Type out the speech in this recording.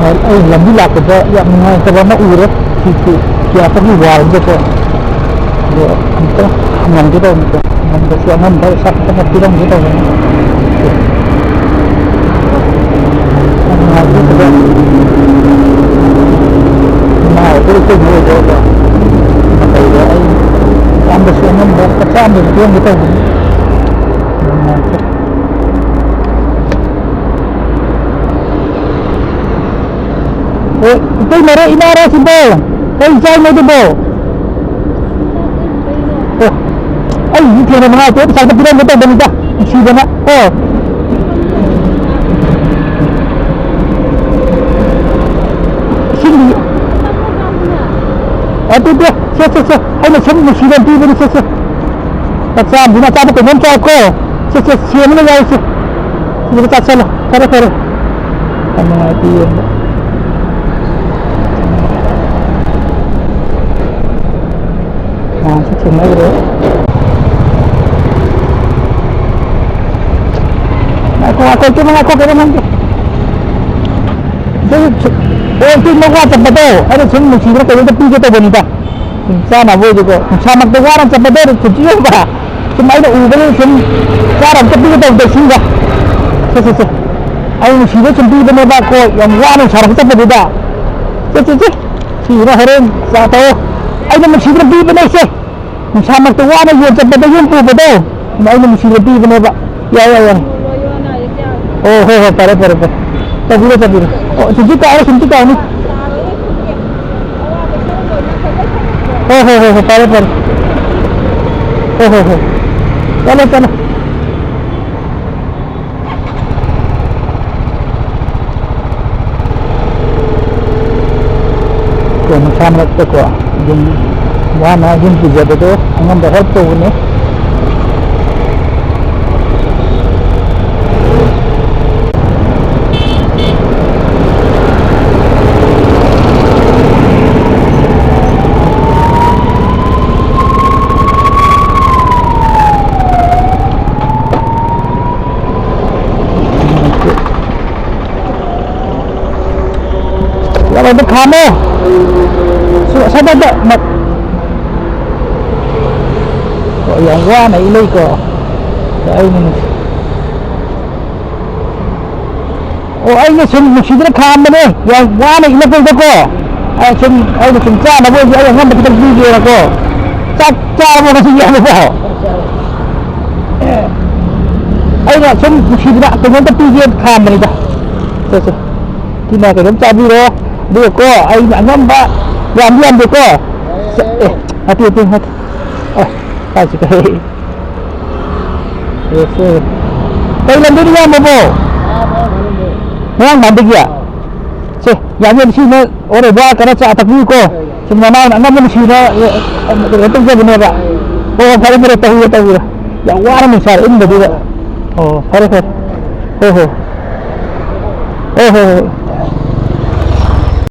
Ay lambi lakad ya mga sabana ura situ kaya pagi war jeko do anta ngan gitu ngan kesiangan baik sak tengah pirang gitu ngan gitu nah itu gue juga kayak ai ambil kesiangan baik kecambil pirang gitu itu mara inara simbo kay jay mo dibo oh ay hindi na mga ito sa tapiran mo ito banita isiba na oh sindi ito sa ay nasam musiban tiba ni sa tatsam binatama ko nung ko sa siya mo na gawin sa tatsala para ano nga ito yun Semua bro. Aku cuma aku kira nanti. Jadi mau apa betul? Ada semua musibah kalau itu pergi tu bonita. Sana boleh juga. Sama keluaran sebetul kecil apa? Cuma itu ubah semua. Sekarang tapi itu dah sudah. Sesi. Ayo musibah semua benar aku yang warna sekarang sebetul dah. Sesi. Sira harum satu. Ayo musibah lebih benar sih. Sama keluar na yun sa badayun po ba daw? May naman sila di ba na ba? Ya. Oh, pare. Tabira. Oh, sige ka ni. Oh, pare. Oh. Tala. Kung masama ito ko, Wana jin puja betul, angam bahar tu ni. Kalau tu kamu, saya dah yang gua na ilay ko ay ay musidra kham ne yang gua na ilay ko ay cha na bo ay ngam kita video ko cha mo na siya mo ay na musidra ko ng video kham ne da so kina ko cha biro do ko ay ngam ba yam do ko hati Kasih kay. Yes sir. Kailan din niya mo po? Ngayon mandig ya. Si, yan sino ore ba kana sa atakbi ko. Sumana ang naman sino itong sa binera. Oh, pare tahu. Yang wara mo sar in ba. Oh, pare. Oh.